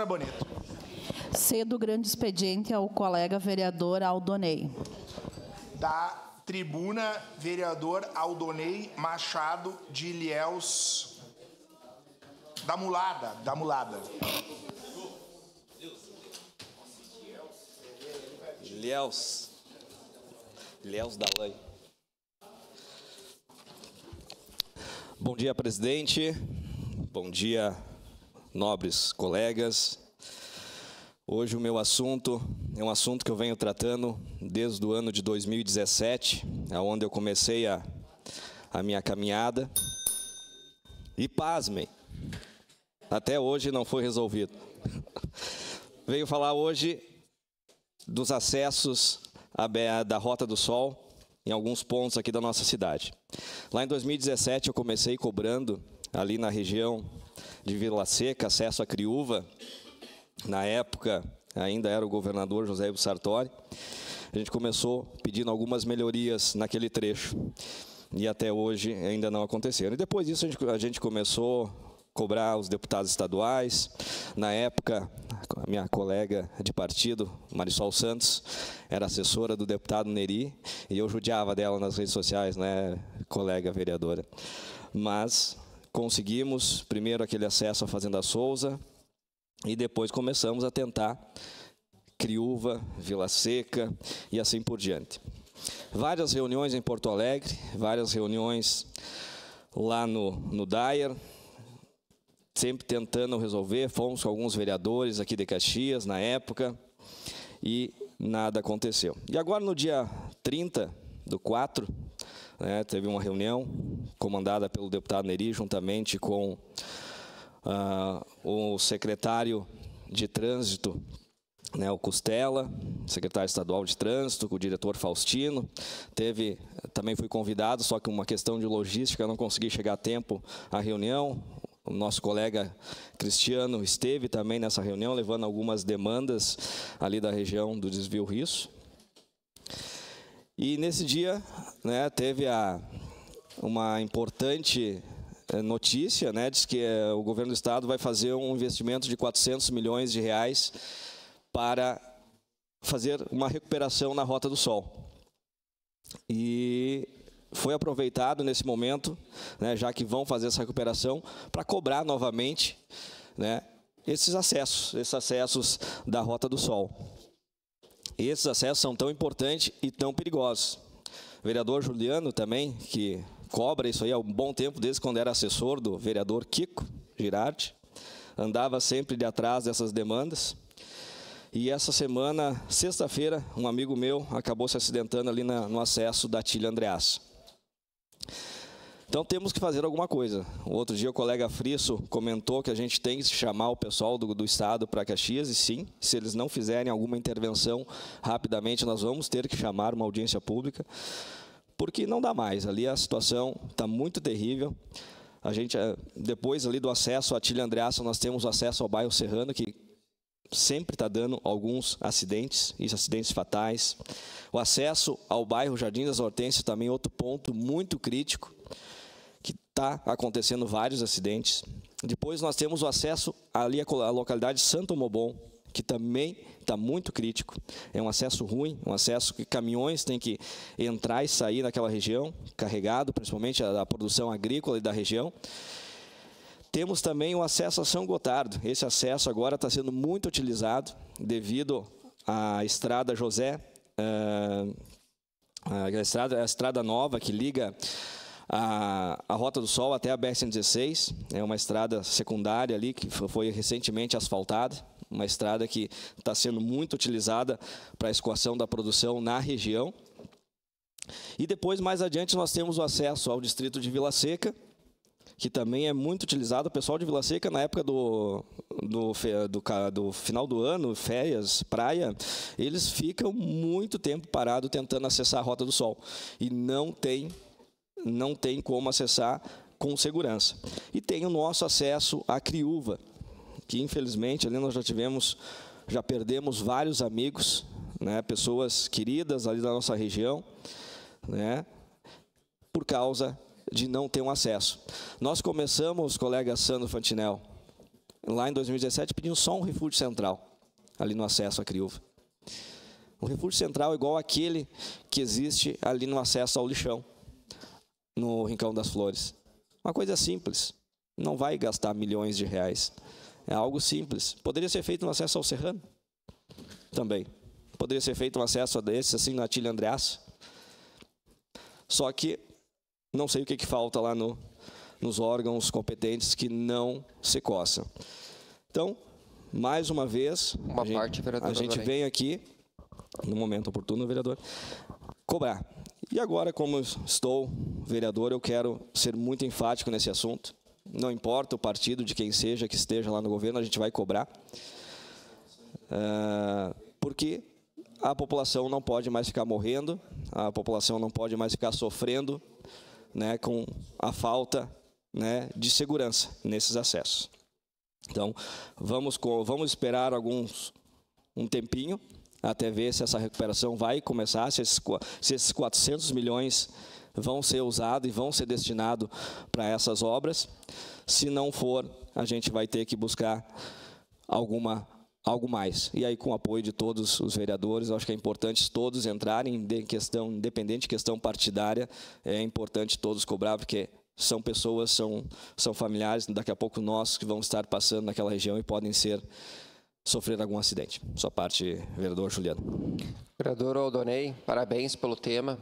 Vereadora Boneto. Cedo o grande expediente ao colega vereador Aldonei. Da tribuna, vereador Aldonei Machado de Ilhéus. Da Mulada. Ilhéus da Lei. Bom dia, presidente. Bom dia, nobres colegas. Hoje o meu assunto é um assunto que eu venho tratando desde o ano de 2017, onde eu comecei a minha caminhada. E pasmem, até hoje não foi resolvido. Venho falar hoje dos acessos da Rota do Sol em alguns pontos aqui da nossa cidade. Lá em 2017 eu comecei cobrando ali na região de Vila Seca, acesso a Criúva. Na época, ainda era o governador José Ivo Sartori. A gente começou pedindo algumas melhorias naquele trecho. E até hoje ainda não aconteceram. E depois disso a gente começou a cobrar os deputados estaduais. Na época, a minha colega de partido, Marisol Santos, era assessora do deputado Neri. E eu judiava dela nas redes sociais, né, colega vereadora. Mas conseguimos, primeiro, aquele acesso à Fazenda Souza. E depois começamos a tentar Criúva, Vila Seca e assim por diante. Várias reuniões em Porto Alegre, várias reuniões lá no Dyer, sempre tentando resolver. Fomos com alguns vereadores aqui de Caxias na época e nada aconteceu. E agora no dia 30/4, né, teve uma reunião comandada pelo deputado Neri, juntamente com o secretário de Trânsito, né, o Costela, secretário estadual de Trânsito, o diretor Faustino. Também fui convidado, só que uma questão de logística, não consegui chegar a tempo à reunião. O nosso colega Cristiano esteve também nessa reunião, levando algumas demandas ali da região do Desvio Risso. E nesse dia, né, teve uma importante notícia, né, diz que o governo do estado vai fazer um investimento de 400 milhões de reais para fazer uma recuperação na Rota do Sol. E foi aproveitado nesse momento, né, já que vão fazer essa recuperação, para cobrar novamente, né, esses acessos da Rota do Sol. E esses acessos são tão importantes e tão perigosos. O vereador Juliano também, que cobra isso aí há um bom tempo, desde quando era assessor do vereador Kiko Girardi, andava sempre de atrás dessas demandas. E essa semana, sexta-feira, um amigo meu acabou se acidentando ali no acesso da Tília Andreassa. Então temos que fazer alguma coisa. O outro dia o colega Frisso comentou que a gente tem que chamar o pessoal do estado para Caxias, e sim, se eles não fizerem alguma intervenção rapidamente, nós vamos ter que chamar uma audiência pública, porque não dá mais. Ali a situação está muito terrível. A gente, depois ali do acesso à Tília Andreassa, nós temos o acesso ao bairro Serrano, que sempre está dando alguns acidentes, e acidentes fatais. O acesso ao bairro Jardim das Hortênsias também é outro ponto muito crítico, que está acontecendo vários acidentes. Depois nós temos o acesso ali à localidade Santo Mobon, que também está muito crítico. É um acesso ruim, um acesso que caminhões têm que entrar e sair naquela região, carregado, principalmente a produção agrícola e da região. Temos também o acesso a São Gotardo. Esse acesso agora está sendo muito utilizado devido à estrada José, a estrada nova que liga a Rota do Sol até a BR-116. É uma estrada secundária ali que foi recentemente asfaltada. Uma estrada que está sendo muito utilizada para a escoação da produção na região. E depois, mais adiante, nós temos o acesso ao distrito de Vila Seca, que também é muito utilizado. O pessoal de Vila Seca, na época do final do ano, férias, praia, eles ficam muito tempo parados tentando acessar a Rota do Sol. E não tem como acessar com segurança. E tem o nosso acesso à Criúva, que infelizmente ali nós já perdemos vários amigos, né, pessoas queridas ali da nossa região, né, por causa de não ter um acesso. Nós começamos, colega Sandro Fantinel, lá em 2017, pedindo só um refúgio central, ali no acesso à Criúva. Um refúgio central igual aquele que existe ali no acesso ao lixão, no Rincão das Flores. Uma coisa simples, não vai gastar milhões de reais. É algo simples. Poderia ser feito um acesso ao Serrano também. Poderia ser feito um acesso a desse, assim, na Atílio Andreas. Só que não sei o que falta lá nos órgãos competentes que não se coçam. Então, mais uma vez, a gente vem aqui, no momento oportuno, vereador, cobrar. E agora, como estou vereador, eu quero ser muito enfático nesse assunto. Não importa o partido de quem seja que esteja lá no governo, a gente vai cobrar. Porque a população não pode mais ficar morrendo, a população não pode mais ficar sofrendo, né, com a falta, né, de segurança nesses acessos. Então, vamos esperar um tempinho, até ver se essa recuperação vai começar, se esses 400 milhões vão ser usados e vão ser destinados para essas obras. Se não for, a gente vai ter que buscar algo mais. E aí, com o apoio de todos os vereadores, eu acho que é importante todos entrarem, independente de questão partidária, é importante todos cobrar, porque são pessoas, são familiares, daqui a pouco nós que vamos estar passando naquela região e podem sofrer algum acidente. Sua parte, vereador Juliano. Vereador Aldonei, parabéns pelo tema.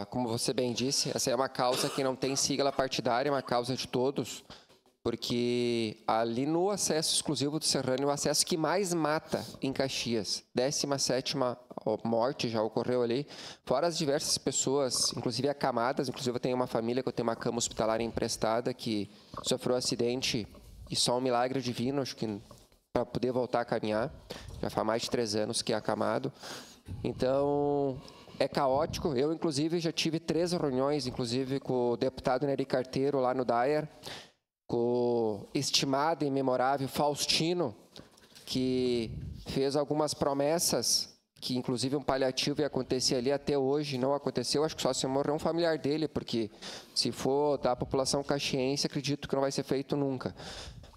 Como você bem disse, essa é uma causa que não tem sigla partidária, é uma causa de todos, porque ali no acesso exclusivo do Serrano, o acesso que mais mata em Caxias, 17ª morte já ocorreu ali, fora as diversas pessoas, inclusive acamadas, inclusive eu tenho uma família que eu tenho uma cama hospitalar emprestada que sofreu um acidente e só um milagre divino, acho que para poder voltar a caminhar, já faz mais de 3 anos que é acamado. Então, é caótico. Eu, inclusive, já tive 3 reuniões, inclusive com o deputado Nery Carteiro lá no DAER, com o estimado e memorável Faustino, que fez algumas promessas que, inclusive, um paliativo ia acontecer ali, até hoje não aconteceu. Acho que só se morrer um familiar dele, porque se for da população caxiense, acredito que não vai ser feito nunca.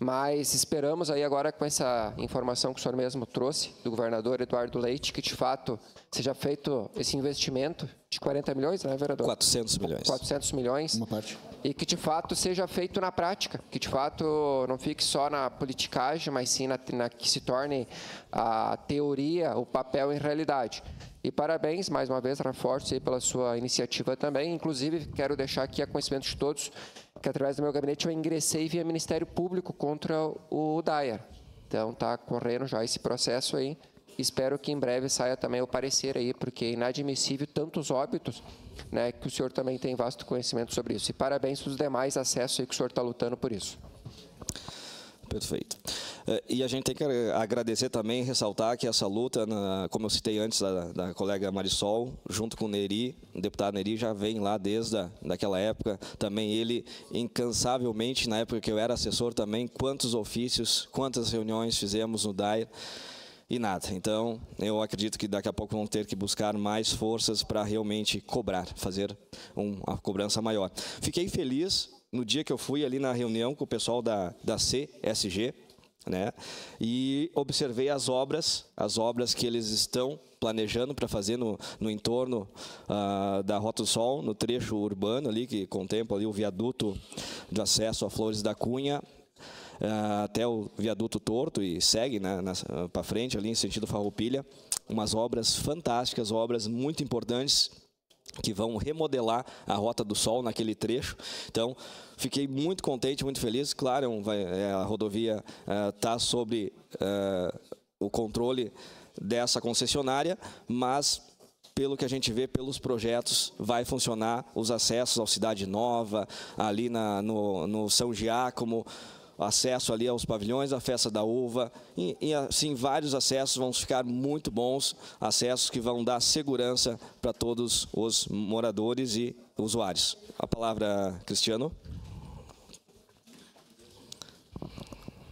Mas esperamos aí agora, com essa informação que o senhor mesmo trouxe, do governador Eduardo Leite, que de fato seja feito esse investimento de 40 milhões, né, vereador? 400 milhões. 400 milhões. Uma parte. E que de fato seja feito na prática, que de fato não fique só na politicagem, mas sim que se torne a teoria, o papel em realidade. E parabéns, mais uma vez, reforço aí pela sua iniciativa também. Inclusive, quero deixar aqui a conhecimento de todos que, através do meu gabinete, eu ingressei via Ministério Público contra o DAER. Então, está correndo já esse processo aí. Espero que em breve saia também o parecer aí, porque é inadmissível tantos óbitos, né, que o senhor também tem vasto conhecimento sobre isso. E parabéns pelos demais acessos aí que o senhor está lutando por isso. Perfeito. E a gente tem que agradecer também, ressaltar que essa luta, como eu citei antes da colega Marisol, junto com o Nery, o deputado Nery já vem lá desde daquela época. Também ele, incansavelmente, na época que eu era assessor também, quantos ofícios, quantas reuniões fizemos no DAER e nada. Então, eu acredito que daqui a pouco vão ter que buscar mais forças para realmente cobrar, fazer uma cobrança maior. Fiquei feliz no dia que eu fui ali na reunião com o pessoal da CSG, né? E observei as obras que eles estão planejando para fazer no entorno da Rota do Sol, no trecho urbano ali, que contempla ali o viaduto de acesso a Flores da Cunha, até o viaduto Torto e segue, né, para frente ali em sentido Farroupilha. Umas obras fantásticas, obras muito importantes, que vão remodelar a Rota do Sol naquele trecho. Então, fiquei muito contente, muito feliz. Claro, a rodovia está sob o controle dessa concessionária, mas, pelo que a gente vê, pelos projetos, vai funcionar os acessos ao Cidade Nova, ali no São Giacomo, acesso ali aos pavilhões, a Festa da Uva, e assim vários acessos vão ficar muito bons, acessos que vão dar segurança para todos os moradores e usuários. A palavra, Cristiano.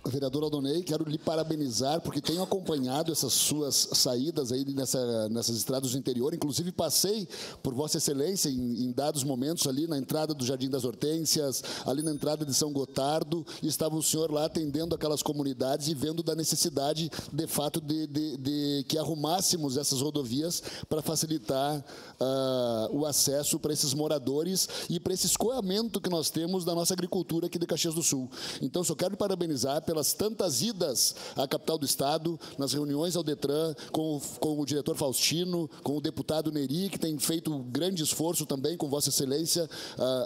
Vereador Aldonei, quero lhe parabenizar, porque tenho acompanhado essas suas saídas aí nessas estradas do interior. Inclusive, passei por Vossa Excelência em dados momentos ali na entrada do Jardim das Hortênsias, ali na entrada de São Gotardo, e estava o senhor lá atendendo aquelas comunidades e vendo da necessidade, de fato, de que arrumássemos essas rodovias para facilitar o acesso para esses moradores e para esse escoamento que nós temos da nossa agricultura aqui de Caxias do Sul. Então, só quero lhe parabenizar pelas tantas idas à capital do Estado, nas reuniões ao Detran, com o diretor Faustino, com o deputado Neri, que tem feito um grande esforço também com Vossa Excelência,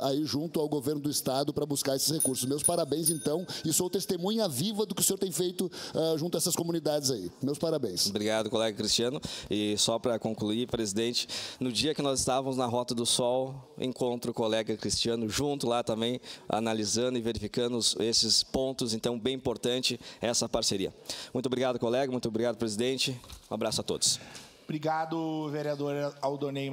aí junto ao governo do Estado para buscar esses recursos. Meus parabéns, então, e sou testemunha viva do que o senhor tem feito junto a essas comunidades aí. Meus parabéns. Obrigado, colega Cristiano. E só para concluir, presidente, no dia que nós estávamos na Rota do Sol, encontro o colega Cristiano junto lá também, analisando e verificando esses pontos, então, bem importante essa parceria. Muito obrigado, colega, muito obrigado, presidente. Um abraço a todos. Obrigado, vereador Aldonei.